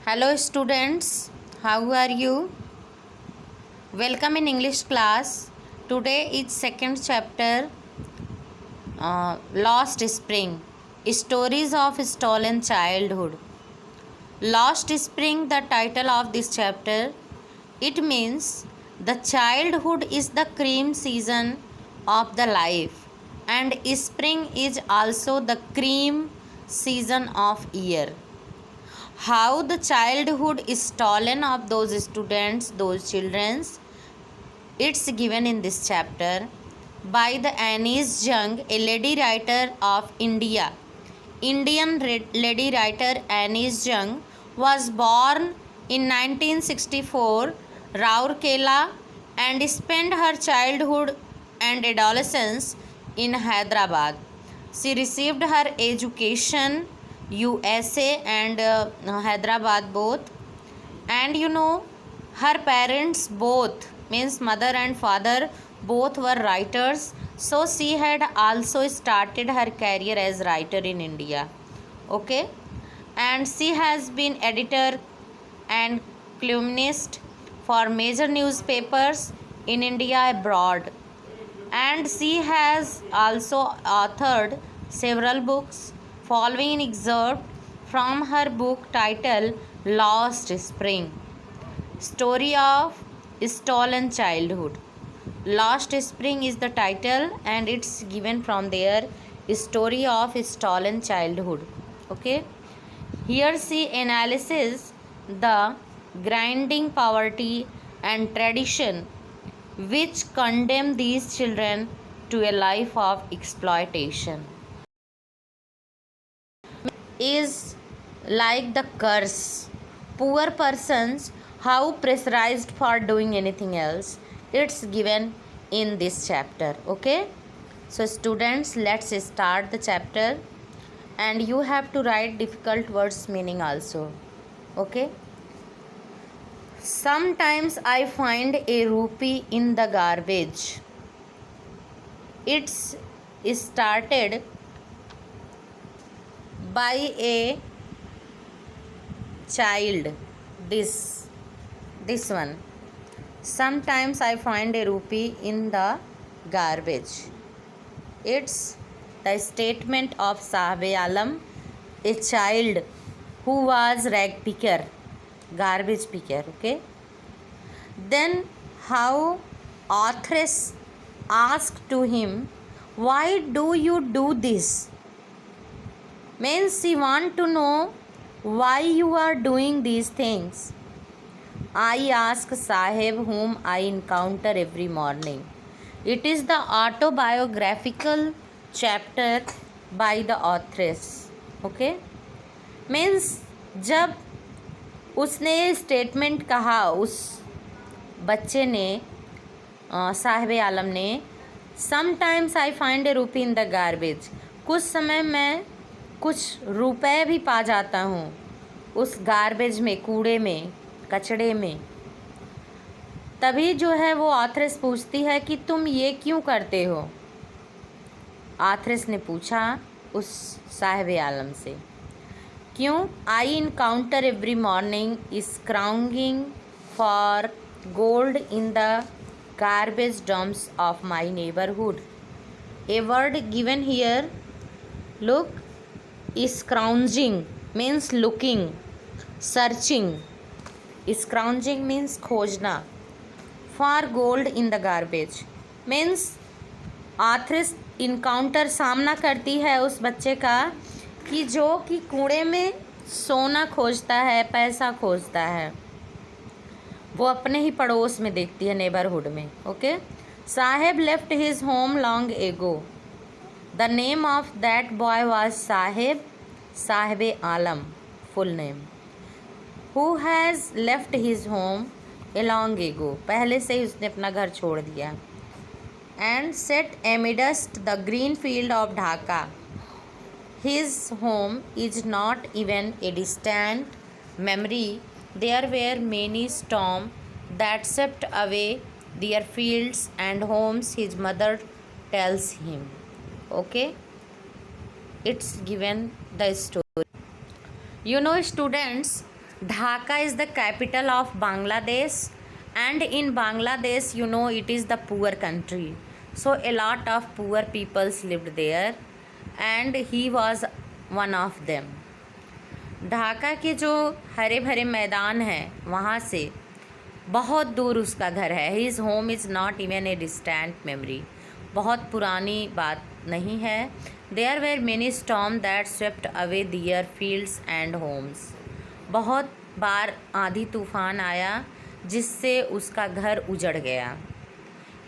Hello students, how are you? Welcome in English class. Today is second chapter, Lost Spring, Stories of Stolen Childhood. Lost Spring, the title of this chapter, it means the childhood is the cream season of the life, and spring is also the cream season of year. How the childhood is stolen of those students, those children's, it's given in this chapter by the Anise Jung, a lady writer of India. Indian lady writer Anise Jung was born in 1964, Rourkela, and spent her childhood and adolescence in Hyderabad. She received her education USA and Hyderabad both, and her parents both, means mother and father, both were writers, so she had also started her career as writer in India. Okay, and she has been editor and columnist for major newspapers in India abroad, and she has also authored several books. Following excerpt from her book titled Lost Spring, Story of Stolen Childhood. Lost Spring is the title, and it's given from there, Story of Stolen Childhood. Okay, here she analyzes the grinding poverty and tradition which condemn these children to a life of exploitation. Is like the curse. Poor persons how pressurized for doing anything else. It's given in this chapter. Okay. So students, let's start the chapter, and you have to write difficult words meaning also. Okay. Sometimes I find a rupee in the garbage. It's started by a child. This one. Sometimes I find a rupee in the garbage. It's the statement of Sahabe Alam, a child who was rag picker, garbage picker. Okay. Then how authoress asked to him, why do you do this? Means she want to know why you are doing these things. I ask Sahib, whom I encounter every morning. It is the autobiographical chapter by the authoress. Okay. Means जब उसने statement कहा, उस बच्चे ने, साहिब आलम ने, sometimes I find ए रूपी in the garbage, कुछ समय मैं कुछ रुपए भी पा जाता हूँ उस गार्बेज में, कूड़े में, कचड़े में. तभी जो है वो ऑथरेस पूछती है कि तुम ये क्यों करते हो. ऑथरेस ने पूछा उस साहिब आलम से, क्यों. I encounter every morning scrounging for gold in the garbage dumps of my neighborhood. A word given here, look, scrounging means looking, searching. Scrounging means खोजना. For gold in the garbage means authoress encounter, सामना करती है उस बच्चे का कि जो कि कूड़े में सोना खोजता है, पैसा खोजता है. वो अपने ही पड़ोस में देखती है, नेबरहुड में. Okay. Saheb left his home long ago. The name of that boy was Saheb, Sahib Alam full name. Who has left his home a long ago, पहले से ही उसने अपना घर छोड़ दिया. And set amidst the green field of Dhaka. His home is not even a distant memory. There were many storms that swept away their fields and homes, his mother tells him. Okay, it's given the story. Students, Dhaka is the capital of Bangladesh, and in Bangladesh, it is the poor country. So a lot of poor peoples lived there, and he was one of them. Dhaka के जो हरे भरे मैदान हैं वहाँ से बहुत दूर उसका घर है. His home is not even a distant memory. बहुत पुरानी बात नहीं है. There were many storm that swept away their fields and homes. बहुत बार आंधी तूफान आया जिससे उसका घर उजड़ गया.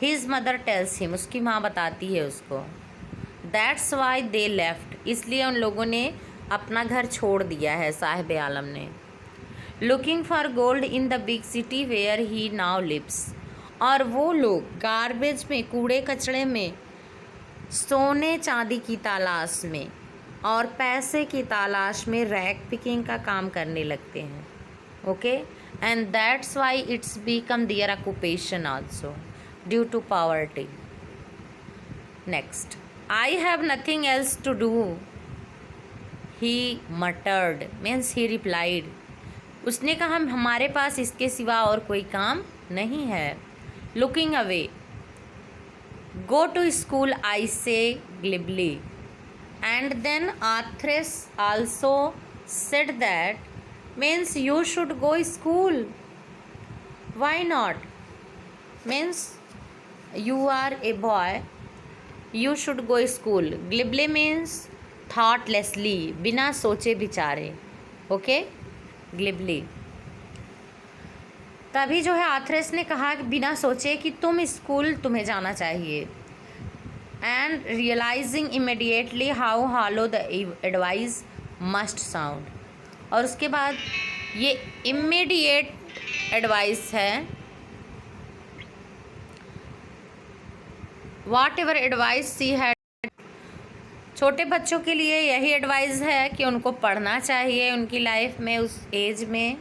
हिज मदर टेल्स हिम, उसकी माँ बताती है उसको, दैट्स वाई दे लेफ्ट, इसलिए उन लोगों ने अपना घर छोड़ दिया है साहिब आलम ने. Looking for gold in the big city where he now lives, और वो लोग गार्बेज में, कूड़े कचड़े में, सोने चांदी की तलाश में और पैसे की तलाश में रैक पिकिंग का काम करने लगते हैं. Okay, and that's why it's become their occupation also due to poverty. Next, I have nothing else to do, he muttered, means he replied. उसने कहा हमारे पास इसके सिवा और कोई काम नहीं है. Looking away, go to school I said glibly. And then आथ्रेस also said that, means you should go school. Why not, means you are a boy, you should go school. glibly means thoughtlessly, बिना सोचे विचारे. Okay, glibly. तभी जो है आथरेस ने कहा कि बिना सोचे कि तुम्हें जाना चाहिए. And realising immediately how hollow the advice must sound. और उसके बाद ये इमीडिएट एडवाइस है. Whatever advice she had, छोटे बच्चों के लिए यही एडवाइस है कि उनको पढ़ना चाहिए. उनकी लाइफ में उस एज में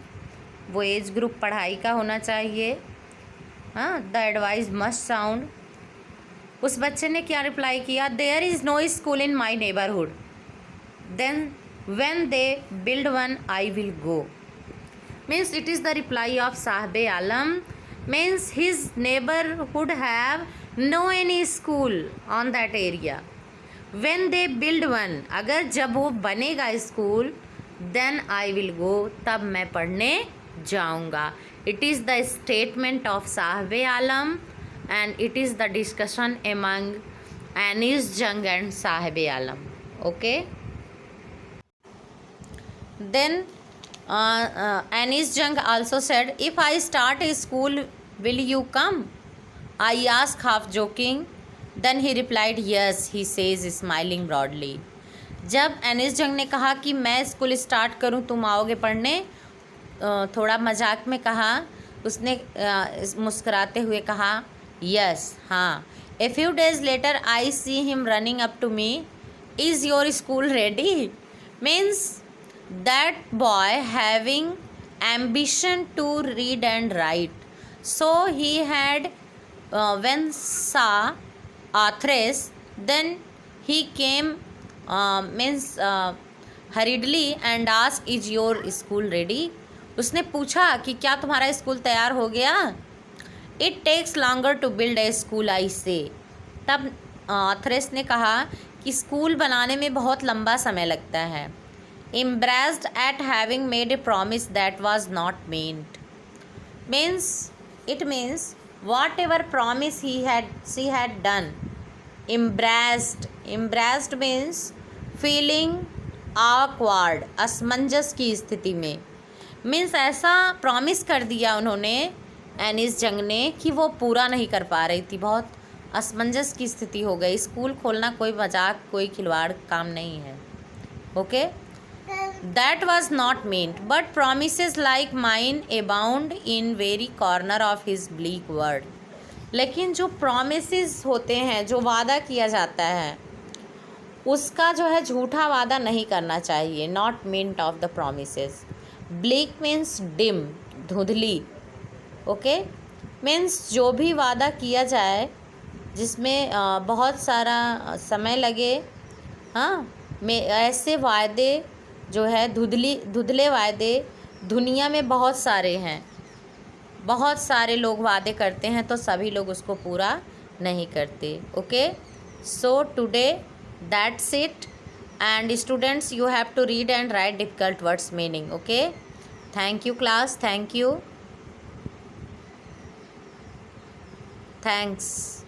वो एज ग्रुप पढ़ाई का होना चाहिए. हाँ, द एडवाइस मस्ट साउंड. उस बच्चे ने क्या रिप्लाई किया, there is no school in my neighbourhood, then when they build one I will go. Means it is the reply of Sahib Alam. Means his neighbourhood have no any school on that area. when they build one, अगर जब वो बनेगा school, then I will go, तब मैं पढ़ने जाऊँगा. it is the statement of Sahib Alam and it is the discussion among Anis Jung and Sahib Alam. okay, then Anis Jung also said, if I start a school, will you come? I asked half joking. Then he replied, yes, he says smiling broadly. जब एनिस जंग ने कहा कि मैं school start करूं, तुम आओगे पढ़ने, थोड़ा मजाक में कहा. उसने मुस्कुराते हुए कहा, यस, हाँ. A few days later I see him running up to me, is your school ready? Means that boy having ambition to read and write. So he had when saw Athres, then he came means hurriedly and asked, is your school ready? उसने पूछा कि क्या तुम्हारा school तैयार हो गया? It takes longer to build a school, I say. तब आथरेस ने कहा कि स्कूल बनाने में बहुत लंबा समय लगता है. Embarrassed at having made a promise that was not meant. It means whatever promise she had done. Embarrassed means feeling awkward, असमंजस की स्थिति में. मीन्स ऐसा प्रॉमिस कर दिया उन्होंने, एनिस जंग ने, कि वो पूरा नहीं कर पा रही थी. बहुत असमंजस की स्थिति हो गई. स्कूल खोलना कोई मजाक, कोई खिलवाड़ काम नहीं है. Okay, that was not meant, but promises like mine abound in very corner of his bleak world. लेकिन जो promises होते हैं, जो वादा किया जाता है, उसका जो है झूठा वादा नहीं करना चाहिए. not meant of the promises. bleak means dim, धुंधली. ओके, मीन्स जो भी वादा किया जाए जिसमें बहुत सारा समय लगे, हाँ, में ऐसे वादे जो है धुंधले वायदे दुनिया में बहुत सारे हैं, बहुत सारे लोग वादे करते हैं तो सभी लोग उसको पूरा नहीं करते. Okay, so today that's it. And students, you have to read and write difficult words meaning. Okay, thank you class, thank you, thanks.